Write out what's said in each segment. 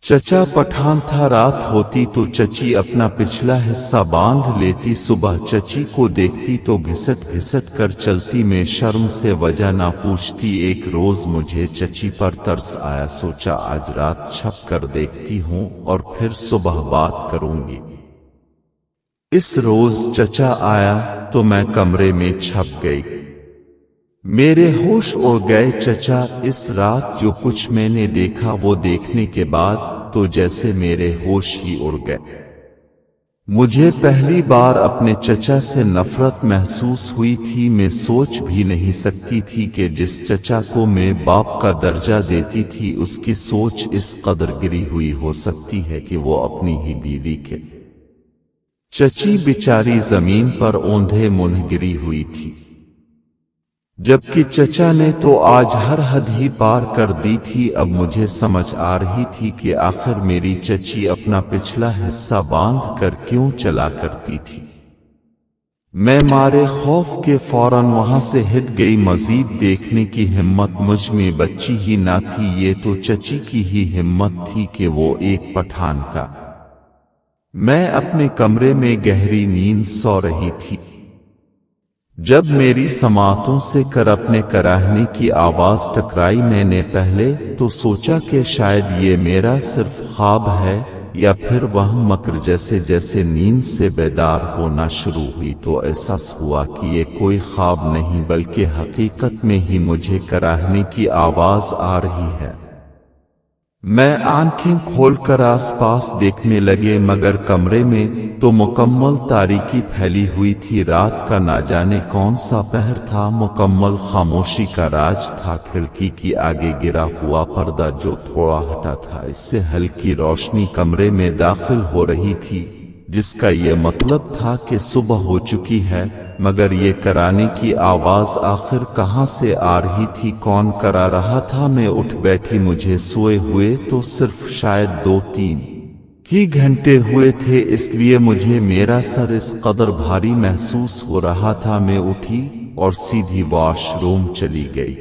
चचा पठान था। रात होती तो चची अपना पिछला हिस्सा बांध लेती। सुबह चची को देखती तो घिसट घिसट कर चलती। मैं शर्म से वजह ना पूछती। एक रोज मुझे चची पर तरस आया। सोचा आज रात छप कर देखती हूँ और फिर सुबह बात करूंगी। इस रोज चचा आया तो मैं कमरे में छप गई। मेरे होश उड़ गए। चचा इस रात जो कुछ मैंने देखा वो देखने के बाद तो जैसे मेरे होश ही उड़ गए। मुझे पहली बार अपने चचा से नफरत महसूस हुई थी। मैं सोच भी नहीं सकती थी कि जिस चचा को मैं बाप का दर्जा देती थी उसकी सोच इस कदर गिरी हुई हो सकती है कि वो अपनी ही बीवी के। चची बेचारी जमीन पर औंधे मुंह गिरी हुई थी, जबकि चचा ने तो आज हर हद ही पार कर दी थी। अब मुझे समझ आ रही थी कि आखिर मेरी चची अपना पिछला हिस्सा बांध कर क्यों चला करती थी। मैं मारे खौफ के फौरन वहां से हिट गई। मजीद देखने की हिम्मत मुझ में बच्ची ही ना थी। ये तो चची की ही हिम्मत थी कि वो एक पठान का। मैं अपने कमरे में गहरी नींद सो रही थी जब मेरी समातों से कर अपने कराहने की आवाज टकराई। मैंने पहले तो सोचा कि शायद ये मेरा सिर्फ ख्वाब है या फिर वह मकर। जैसे जैसे नींद से बेदार होना शुरू हुई तो एहसास हुआ कि ये कोई ख्वाब नहीं बल्कि हकीकत में ही मुझे कराहने की आवाज आ रही है। मैं आंखें खोलकर आसपास देखने लगे मगर कमरे में तो मुकम्मल तारीकी फैली हुई थी। रात का ना जाने कौन सा पहर था। मुकम्मल खामोशी का राज था। खिड़की की आगे गिरा हुआ पर्दा जो थोड़ा हटा था, इससे हल्की रोशनी कमरे में दाखिल हो रही थी, जिसका ये मतलब था कि सुबह हो चुकी है। मगर ये कराने की आवाज आखिर कहां से आ रही थी, कौन करा रहा था? मैं उठ बैठी। मुझे सोए हुए तो सिर्फ शायद 2-3 ही घंटे हुए थे, इसलिए मुझे मेरा सर इस कदर भारी महसूस हो रहा था। मैं उठी और सीधी वॉशरूम चली गई।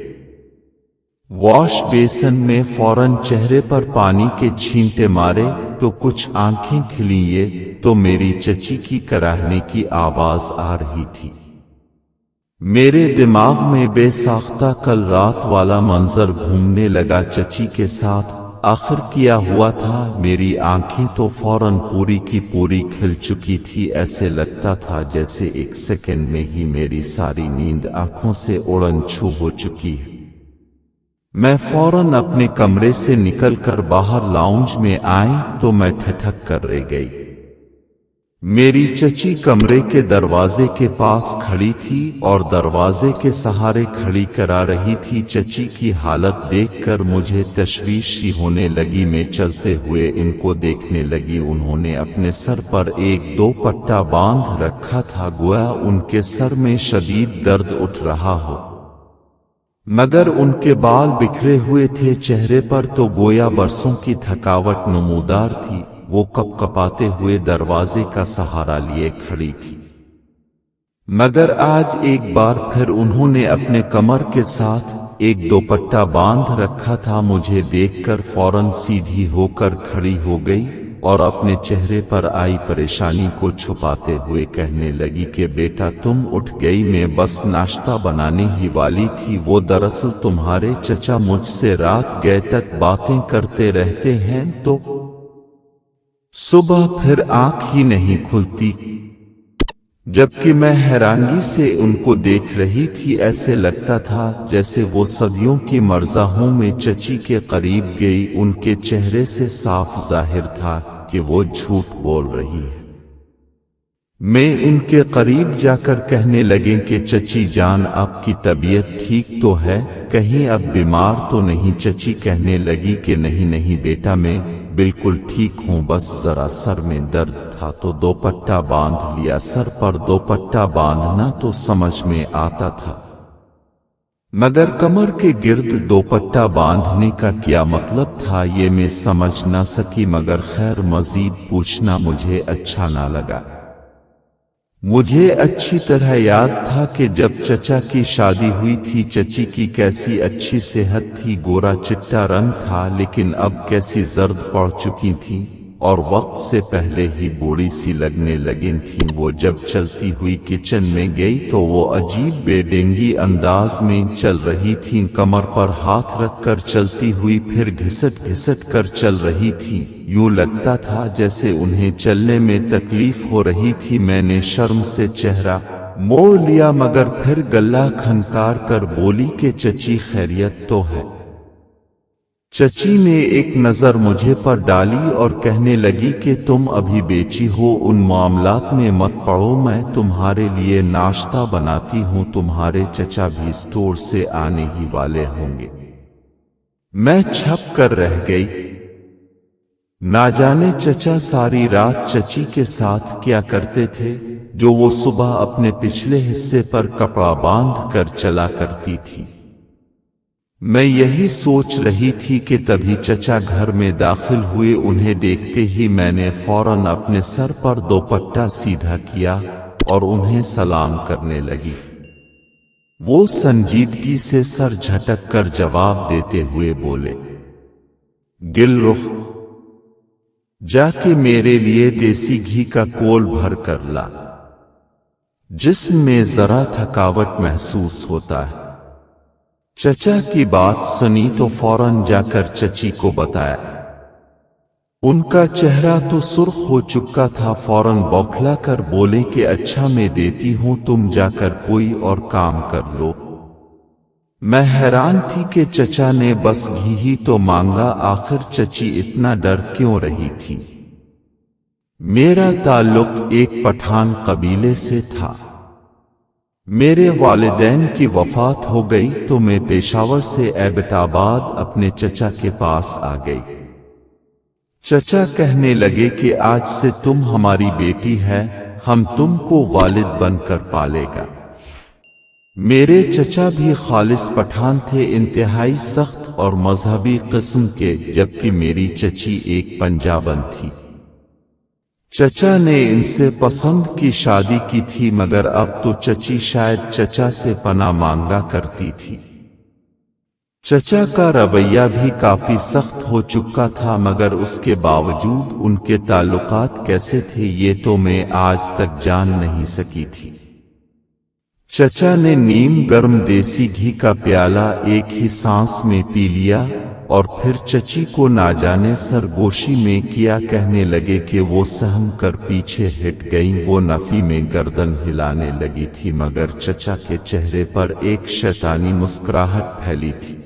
वॉश बेसन में फौरन चेहरे पर पानी के छींटे मारे तो कुछ आंखें खिली। ये तो मेरी चची की कराहने की आवाज आ रही थी। मेरे दिमाग में बेसाख्ता कल रात वाला मंजर घूमने लगा। चची के साथ आखिर किया हुआ था। मेरी आंखें तो फौरन पूरी की पूरी खिल चुकी थी। ऐसे लगता था जैसे एक सेकंड में ही मेरी सारी नींद आंखों से उड़न छू हो चुकी है। मैं फौरन अपने कमरे से निकलकर बाहर लाउंज में आई तो मैं ठिठक कर रह गई। मेरी चची कमरे के दरवाजे के पास खड़ी थी और दरवाजे के सहारे खड़ी करा रही थी। चची की हालत देखकर मुझे तशवीश सी होने लगी। मैं चलते हुए इनको देखने लगी। उन्होंने अपने सर पर 1-2 पट्टा बांध रखा था, गोया उनके सर में शदीद दर्द उठ रहा हो, मगर उनके बाल बिखरे हुए थे। चेहरे पर तो गोया बरसों की थकावट नमूदार थी। वो कपकपाते हुए दरवाजे का सहारा लिए खड़ी थी, मगर आज एक बार फिर उन्होंने अपने कमर के साथ 1-2 पट्टा बांध रखा था। मुझे देखकर फौरन सीधी होकर खड़ी हो गई और अपने चेहरे पर आई परेशानी को छुपाते हुए कहने लगी कि बेटा तुम उठ गई, मैं बस नाश्ता बनाने ही वाली थी। वो दरअसल तुम्हारे चचा मुझसे रात गए तक बातें करते रहते हैं तो सुबह फिर आंख ही नहीं खुलती। जबकि मैं हैरानगी से उनको देख रही थी, ऐसे लगता था जैसे वो सदियों की मरज़ाहों में चची के करीब गई। उनके चेहरे से साफ जाहिर था कि वो झूठ बोल रही है। मैं उनके करीब जाकर कहने लगे कि चची जान आपकी तबीयत ठीक तो है, कहीं अब बीमार तो नहीं? चची कहने लगी कि नहीं नहीं बेटा मैं बिल्कुल ठीक हूँ, बस जरा सर में दर्द था तो 2 पट्टा बांध लिया। सर पर 2 पट्टा बांधना तो समझ में आता था, मगर कमर के गिर्द 2 पट्टा बांधने का क्या मतलब था ये मैं समझ न सकी। मगर खैर मजीद पूछना मुझे अच्छा ना लगा। مجھے اچھی طرح یاد تھا کہ جب چچا کی شادی ہوئی تھی چچی کی کیسی اچھی صحت تھی، گورا چٹا رنگ تھا، لیکن اب کیسی زرد پڑ چکی تھیں اور وقت سے پہلے ہی بوڑھی سی لگنے لگی تھیں۔ وہ جب چلتی ہوئی کچن میں گئی تو وہ عجیب بے ڈنگی انداز میں چل رہی تھیں، کمر پر ہاتھ رکھ کر چلتی ہوئی، پھر گھسٹ گھسٹ کر چل رہی تھیں، یوں لگتا تھا جیسے انہیں چلنے میں تکلیف ہو رہی تھی۔ میں نے شرم سے چہرہ موڑ لیا مگر پھر گلہ کھنکار کر بولی کہ چچی خیریت تو ہے؟ چچی نے ایک نظر مجھے پر ڈالی اور کہنے لگی کہ تم ابھی بیچی ہو، ان معاملات میں مت پڑو، میں تمہارے لیے ناشتہ بناتی ہوں، تمہارے چچا بھی اسٹور سے آنے ہی والے ہوں گے۔ میں چھپ کر رہ گئی، نہ جانے چچا ساری رات چچی کے ساتھ کیا کرتے تھے، جو وہ صبح اپنے پچھلے حصے پر کپڑا باندھ کر چلا کرتی تھی۔ میں یہی سوچ رہی تھی کہ تبھی چچا گھر میں داخل ہوئے، انہیں دیکھتے ہی میں نے فوراً اپنے سر پر دوپٹہ سیدھا کیا اور انہیں سلام کرنے لگی۔ وہ سنجیدگی سے سر جھٹک کر جواب دیتے ہوئے بولے، گل رخ، جا کے میرے لیے دیسی گھی کا کول بھر کر لا، جسم میں ذرا تھکاوٹ محسوس ہوتا ہے۔ چچا کی بات سنی تو فوراً جا کر چچی کو بتایا۔ ان کا چہرہ تو سرخ ہو چکا تھا، فوراً بوکھلا کر بولے کہ اچھا میں دیتی ہوں، تم جا کر کوئی اور کام کر لو۔ میں حیران تھی کہ چچا نے بس گھی ہی تو مانگا، آخر چچی اتنا ڈر کیوں رہی تھی؟ میرا تعلق ایک پٹھان قبیلے سے تھا، میرے والدین کی وفات ہو گئی تو میں پشاور سے ایبٹ آباد اپنے چچا کے پاس آ گئی۔ چچا کہنے لگے کہ آج سے تم ہماری بیٹی ہے، ہم تم کو والد بن کر پالے گا۔ میرے چچا بھی خالص پٹھان تھے، انتہائی سخت اور مذہبی قسم کے، جبکہ میری چچی ایک پنجابن تھی۔ چچا نے ان سے پسند کی شادی کی تھی، مگر اب تو چچی شاید چچا سے پناہ مانگا کرتی تھی۔ چچا کا رویہ بھی کافی سخت ہو چکا تھا، مگر اس کے باوجود ان کے تعلقات کیسے تھے یہ تو میں آج تک جان نہیں سکی تھی۔ چچا نے نیم گرم دیسی گھی کا پیالہ ایک ہی سانس میں پی لیا اور پھر چچی کو نہ جانے سرگوشی میں کیا، کہنے لگے کہ وہ سہم کر پیچھے ہٹ گئیں، وہ نفی میں گردن ہلانے لگی تھی، مگر چچا کے چہرے پر ایک شیطانی مسکراہٹ پھیلی تھی۔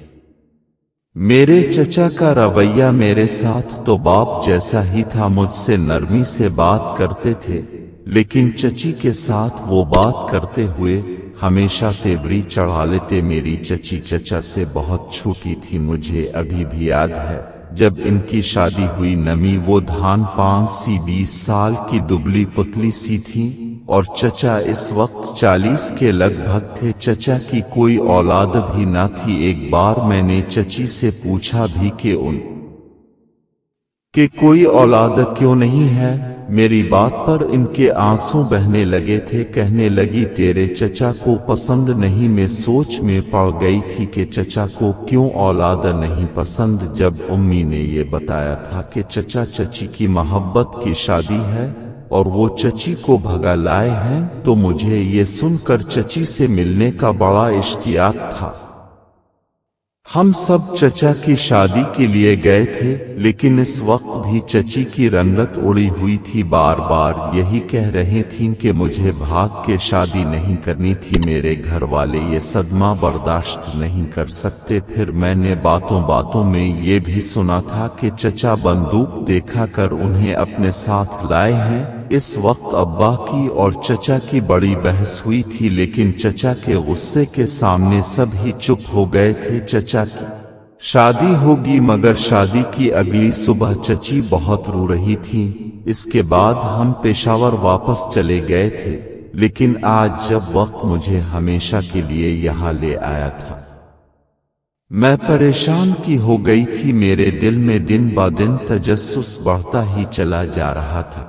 میرے چچا کا رویہ میرے ساتھ تو باپ جیسا ہی تھا، مجھ سے نرمی سے بات کرتے تھے، لیکن چچی کے ساتھ وہ بات کرتے ہوئے ہمیشہ تیوری چڑھا لیتے۔ میری چچی چچا سے بہت چھوٹی تھی، مجھے ابھی بھی یاد ہے جب ان کی شادی ہوئی، نمی وہ دھان 5-20 سال کی دبلی پتلی سی تھیں اور چچا اس وقت 40 کے لگ بھگ تھے۔ چچا کی کوئی اولاد بھی نہ تھی۔ ایک بار میں نے چچی سے پوچھا بھی کہ ان کہ کوئی اولاد کیوں نہیں ہے؟ میری بات پر ان کے آنسو بہنے لگے تھے، کہنے لگی تیرے چچا کو پسند نہیں۔ میں سوچ میں پڑ گئی تھی کہ چچا کو کیوں اولاد نہیں پسند۔ جب امی نے یہ بتایا تھا کہ چچا چچی کی محبت کی شادی ہے اور وہ چچی کو بھگا لائے ہیں، تو مجھے یہ سن کر چچی سے ملنے کا بڑا اشتیاق تھا۔ ہم سب چچا کی شادی کے لیے گئے تھے، لیکن اس وقت بھی چچی کی رنگت اڑی ہوئی تھی، بار بار یہی کہہ رہی تھیں کہ مجھے بھاگ کے شادی نہیں کرنی تھی۔ میرے گھر والے یہ صدمہ برداشت نہیں کر سکتے۔ پھر میں نے باتوں باتوں میں یہ بھی سنا تھا کہ چچا بندوق دکھا کر انہیں اپنے ساتھ لائے ہیں۔ اس وقت ابا کی اور چچا کی بڑی بحث ہوئی تھی، لیکن چچا کے غصے کے سامنے سب ہی چپ ہو گئے تھے۔ چچا کی شادی ہوگی، مگر شادی کی اگلی صبح چچی بہت رو رہی تھیں۔ اس کے بعد ہم پشاور واپس چلے گئے تھے، لیکن آج جب وقت مجھے ہمیشہ کے لیے یہاں لے آیا تھا، میں پریشان کی ہو گئی تھی۔ میرے دل میں دن با دن تجسس بڑھتا ہی چلا جا رہا تھا۔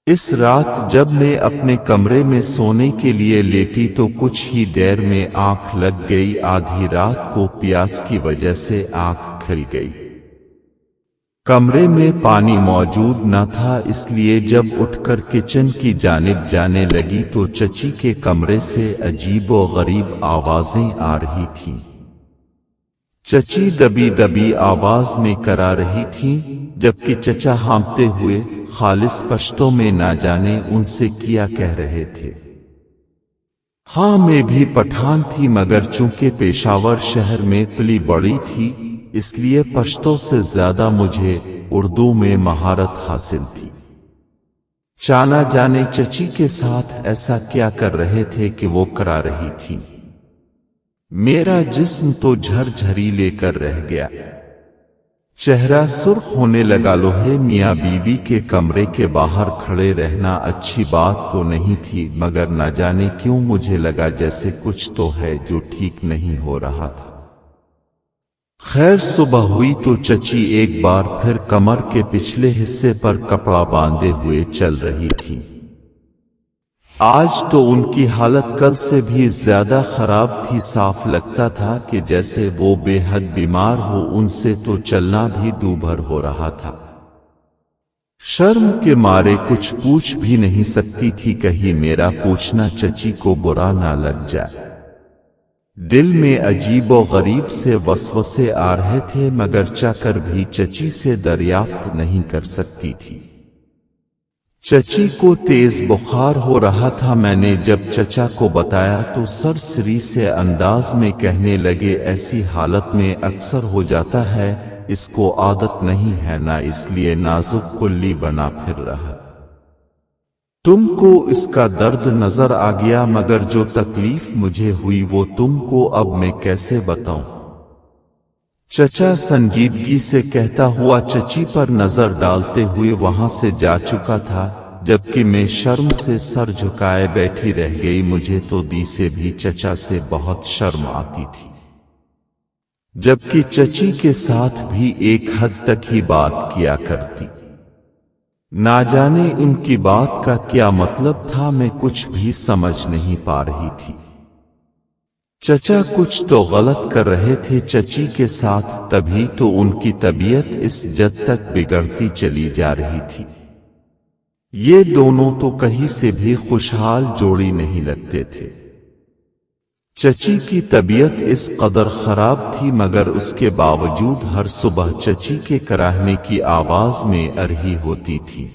اس رات جب میں اپنے کمرے میں سونے کے لیے لیٹی تو کچھ ہی دیر میں آنکھ لگ گئی۔ آدھی رات کو پیاس کی وجہ سے آنکھ کھل گئی۔ کمرے میں پانی موجود نہ تھا، اس لیے جب اٹھ کر کچن کی جانب جانے لگی تو چچی کے کمرے سے عجیب و غریب آوازیں آ رہی تھیں۔ چچی دبی دبی آواز میں کرا رہی تھیں، جبکہ چچا ہانپتے ہوئے خالص پشتوں میں نہ جانے ان سے کیا کہہ رہے تھے۔ ہاں میں بھی پٹھان تھی، مگر چونکہ پشاور شہر میں پلی بڑی تھی اس لیے پشتوں سے زیادہ مجھے اردو میں مہارت حاصل تھی۔ چانا جانے چچی کے ساتھ ایسا کیا کر رہے تھے کہ وہ کرا رہی تھی۔ میرا جسم تو جھر جھری لے کر رہ گیا، چہرہ سرخ ہونے لگا۔ لوہے میاں بیوی کے کمرے کے باہر کھڑے رہنا اچھی بات تو نہیں تھی، مگر نہ جانے کیوں مجھے لگا جیسے کچھ تو ہے جو ٹھیک نہیں ہو رہا تھا۔ خیر صبح ہوئی تو چچی ایک بار پھر کمر کے پچھلے حصے پر کپڑا باندھے ہوئے چل رہی تھی۔ آج تو ان کی حالت کل سے بھی زیادہ خراب تھی، صاف لگتا تھا کہ جیسے وہ بے حد بیمار ہو، ان سے تو چلنا بھی دوبھر ہو رہا تھا۔ شرم کے مارے کچھ پوچھ بھی نہیں سکتی تھی، کہیں میرا پوچھنا چچی کو برا نہ لگ جائے۔ دل میں عجیب و غریب سے وسوسے آ رہے تھے، مگر چاہ کر بھی چچی سے دریافت نہیں کر سکتی تھی۔ چچی کو تیز بخار ہو رہا تھا۔ میں نے جب چچا کو بتایا تو سرسری سے انداز میں کہنے لگے، ایسی حالت میں اکثر ہو جاتا ہے، اس کو عادت نہیں ہے نا، اس لیے نازک کلی بنا پھر رہا۔ تم کو اس کا درد نظر آ گیا، مگر جو تکلیف مجھے ہوئی وہ تم کو اب میں کیسے بتاؤں؟ چچا سنجیدگی سے کہتا ہوا چچی پر نظر ڈالتے ہوئے وہاں سے جا چکا تھا، جبکہ میں شرم سے سر جھکائے بیٹھی رہ گئی۔ مجھے تو دی سے بھی چچا سے بہت شرم آتی تھی، جبکہ چچی کے ساتھ بھی ایک حد تک ہی بات کیا کرتی۔ نہ جانے ان کی بات کا کیا مطلب تھا، میں کچھ بھی سمجھ نہیں پا رہی تھی۔ چچا کچھ تو غلط کر رہے تھے چچی کے ساتھ، تبھی تو ان کی طبیعت اس جد تک بگڑتی چلی جا رہی تھی۔ یہ دونوں تو کہیں سے بھی خوشحال جوڑی نہیں لگتے تھے۔ چچی کی طبیعت اس قدر خراب تھی، مگر اس کے باوجود ہر صبح چچی کے کراہنے کی آواز میں ارہی ہوتی تھی۔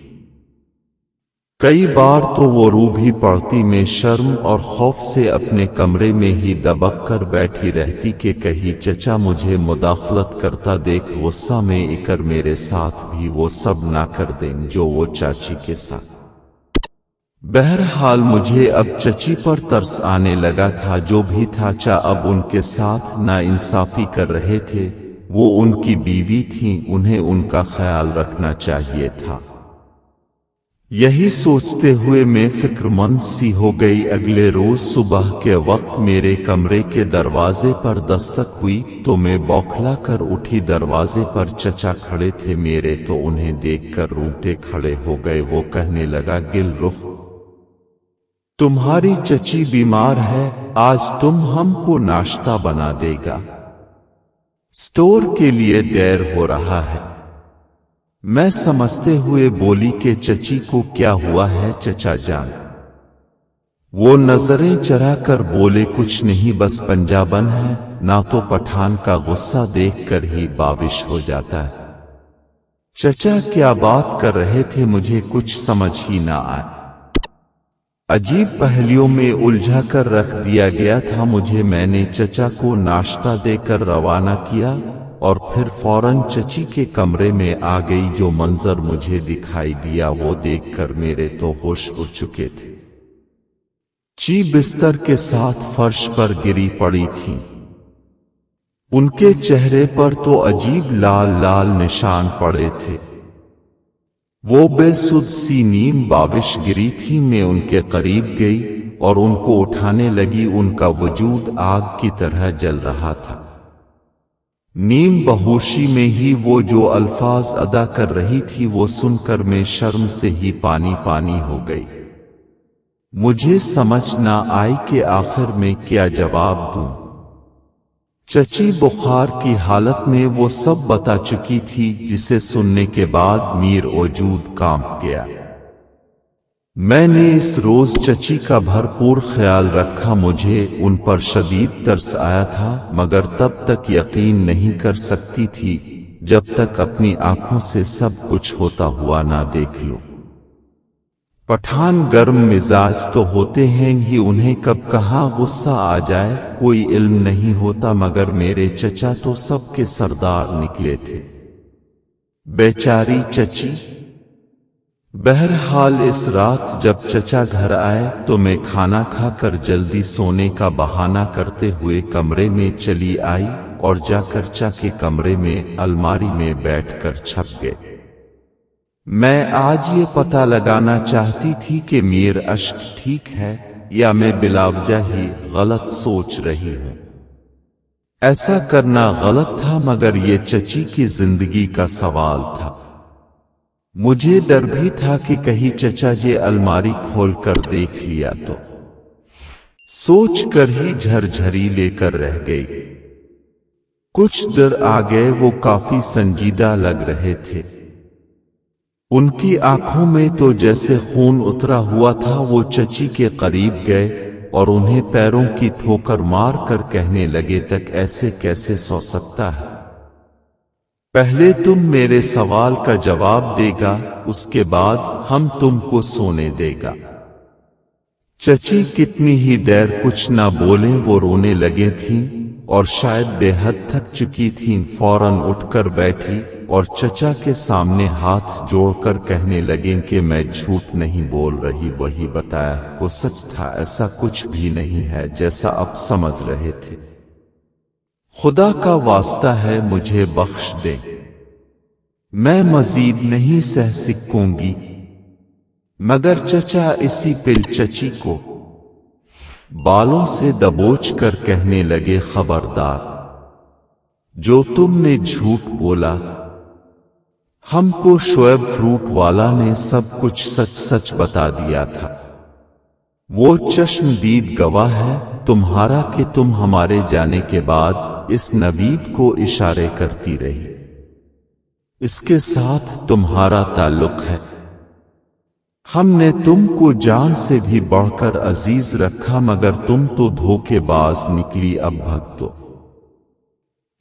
کئی بار تو وہ رو بھی پڑتی، میں شرم اور خوف سے اپنے کمرے میں ہی دبک کر بیٹھی رہتی کہ کہیں چچا مجھے مداخلت کرتا دیکھ غصہ میں اکر میرے ساتھ بھی وہ سب نہ کر دیں جو وہ چاچی کے ساتھ۔ بہرحال مجھے اب چچی پر ترس آنے لگا تھا، جو بھی تھا اب ان کے ساتھ ناانصافی کر رہے تھے۔ وہ ان کی بیوی تھیں، انہیں ان کا خیال رکھنا چاہیے تھا۔ یہی سوچتے ہوئے میں فکر مند سی ہو گئی۔ اگلے روز صبح کے وقت میرے کمرے کے دروازے پر دستک ہوئی تو میں بوکھلا کر اٹھی۔ دروازے پر چچا کھڑے تھے میرے، تو انہیں دیکھ کر رونگٹے کھڑے ہو گئے۔ وہ کہنے لگا، گل رخ، تمہاری چچی بیمار ہے، آج تم ہم کو ناشتہ بنا دے گا، اسٹور کے لیے دیر ہو رہا ہے۔ میں سمجھتے ہوئے بولی کہ چچی کو کیا ہوا ہے چچا جان؟ وہ نظریں چرا کر بولے، کچھ نہیں، بس پنجابن ہے، نہ تو پٹھان کا غصہ دیکھ کر ہی باوش ہو جاتا ہے۔ چچا کیا بات کر رہے تھے مجھے کچھ سمجھ ہی نہ آئے۔ عجیب پہلیوں میں الجھا کر رکھ دیا گیا تھا مجھے۔ میں نے چچا کو ناشتہ دے کر روانہ کیا اور پھر فوراً چچی کے کمرے میں آ گئی۔ جو منظر مجھے دکھائی دیا وہ دیکھ کر میرے تو ہوش اڑ چکے تھے۔ چی بستر کے ساتھ فرش پر گری پڑی تھی، ان کے چہرے پر تو عجیب لال لال نشان پڑے تھے۔ وہ بے سدھ سی نیم باوش گری تھی۔ میں ان کے قریب گئی اور ان کو اٹھانے لگی۔ ان کا وجود آگ کی طرح جل رہا تھا۔ नीम बहोशी में ही वो जो अल्फाज अदा कर रही थी वो सुनकर मैं शर्म से ही पानी पानी हो गई। मुझे समझ ना आई कि आखिर में क्या जवाब दूं। चची बुखार की हालत में वो सब बता चुकी थी जिसे सुनने के बाद मीर वजूद कांप गया। मैंने इस रोज चची का भरपूर ख्याल रखा। मुझे उन पर शदीद तरस आया था, मगर तब तक यकीन नहीं कर सकती थी जब तक अपनी आंखों से सब कुछ होता हुआ ना देख लूं। पठान गर्म मिजाज तो होते हैं ही, उन्हें कब कहाँ गुस्सा आ जाए कोई इल्म नहीं होता, मगर मेरे चचा तो सबके सरदार निकले थे। बेचारी चची। बहरहाल इस रात जब चचा घर आए तो मैं खाना खाकर जल्दी सोने का बहाना करते हुए कमरे में चली आई और जाकर चचा के कमरे में अलमारी में बैठकर छप गए। मैं आज ये पता लगाना चाहती थी कि मीर अश्क ठीक है या मैं बिलावजा ही गलत सोच रही हूं। ऐसा करना गलत था, मगर ये चची की जिंदगी का सवाल था। मुझे डर भी था कि कहीं चचा जी अलमारी खोलकर देख लिया तो। सोच कर ही झरझरी लेकर रह गई। कुछ देर आगे वो काफी संजीदा लग रहे थे। उनकी आंखों में तो जैसे खून उतरा हुआ था। वो चची के करीब गए और उन्हें पैरों की ठोकर मार कर कहने लगे, तक ऐसे कैसे सो सकता है? पहले तुम मेरे सवाल का जवाब देगा, उसके बाद हम तुमको सोने देगा। चची कितनी ही देर कुछ ना बोले वो रोने लगे थीं और शायद बेहद थक चुकी थीं। फौरन उठकर बैठी और चचा के सामने हाथ जोड़कर कहने लगे कि मैं झूठ नहीं बोल रही, वही बताया को सच था, ऐसा कुछ भी नहीं है जैसा अब समझ रहे थे। खुदा का वास्ता है मुझे बख्श दे, मैं मजीद नहीं सह सकूंगी। मगर चचा इसी पिल चची को बालों से दबोच कर कहने लगे, खबरदार, जो तुमने झूठ बोला। हमको शोएब फ्रूट वाला ने सब कुछ सच सच बता दिया था। वो चश्मदीद गवाह है तुम्हारा कि तुम हमारे जाने के बाद इस नबीद को इशारे करती रही। इसके साथ तुम्हारा ताल्लुक है। हमने तुमको जान से भी बढ़कर अजीज रखा, मगर तुम तो धोखेबाज निकली। अब भक्तो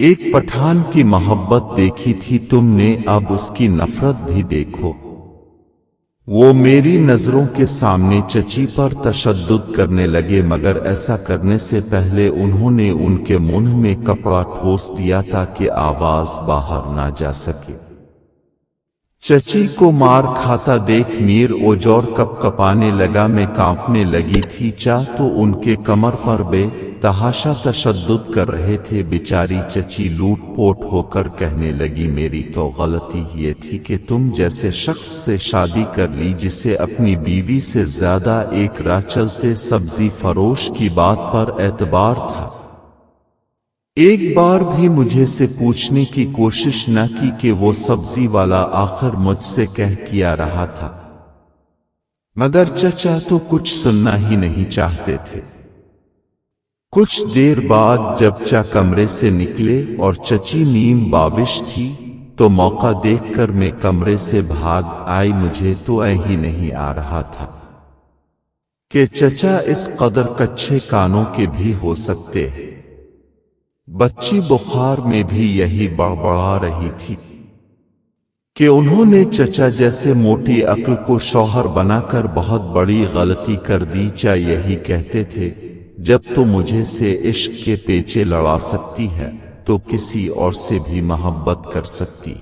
एक पठान की मोहब्बत देखी थी तुमने, अब उसकी नफरत भी देखो। वो मेरी नजरों के सामने चची पर तशद्दुद करने लगे, मगर ऐसा करने से पहले उन्होंने उनके मुंह में कपड़ा ठोस दिया ताकि आवाज बाहर ना जा सके। चची को मार खाता देख मीर ओजौर कपकपाने लगा। मैं कांपने लगी थी। चा तो उनके कमर पर बेतहाशा तशद्दुद कर रहे थे। बेचारी चची लूट पोट होकर कहने लगी, मेरी तो गलती ये थी कि तुम जैसे शख्स से शादी कर ली जिसे अपनी बीवी से ज्यादा एक राह चलते सब्जी फरोश की बात पर एतबार था। एक बार भी मुझे से पूछने की कोशिश न की कि वो सब्जी वाला आखिर मुझसे कह किया रहा था। मगर चचा तो कुछ सुनना ही नहीं चाहते थे। कुछ देर बाद जब चा कमरे से निकले और चची नीम बाविश थी तो मौका देखकर मैं कमरे से भाग आई। मुझे तो ही नहीं आ रहा था कि चचा इस कदर कच्चे कानों के भी हो सकते हैं। बच्ची बुखार में भी यही बड़बड़ा रही थी कि उन्होंने चचा जैसे मोटी अक्ल को शौहर बनाकर बहुत बड़ी गलती कर दी। चा यही कहते थे, जब तो मुझे से इश्क के पेचे लड़ा सकती है तो किसी और से भी मोहब्बत कर सकती।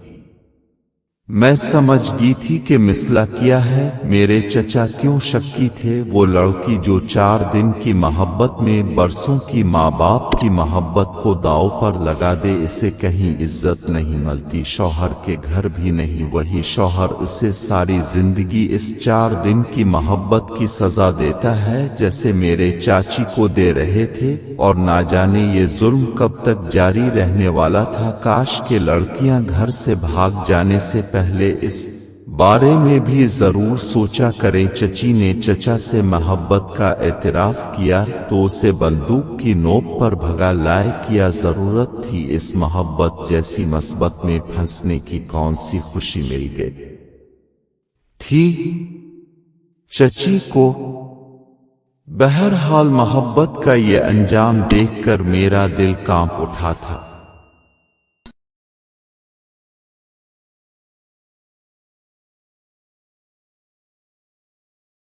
मैं समझ गई थी कि मिसला किया है। मेरे चचा क्यों शक्की थे। वो लड़की जो 4 दिन की मोहब्बत में बरसों की माँ बाप की मोहब्बत को दांव पर लगा दे, इसे कहीं इज्जत नहीं मिलती, शौहर के घर भी नहीं। वही शौहर उसे सारी जिंदगी इस 4 दिन की मोहब्बत की सजा देता है जैसे मेरे चाची को दे रहे थे, और ना जाने ये जुल्म कब तक जारी रहने वाला था। काश के लड़कियां घर से भाग जाने से पहले इस बारे में भी जरूर सोचा करें। चची ने चचा से मोहब्बत का एतराफ किया तो उसे बंदूक की नोक पर भगा लाए। क्या जरूरत थी इस मोहब्बत जैसी मुसीबत में फंसने की, कौन सी खुशी मिल गई थी चची को। बहरहाल मोहब्बत का ये अंजाम देखकर मेरा दिल कांप उठा था।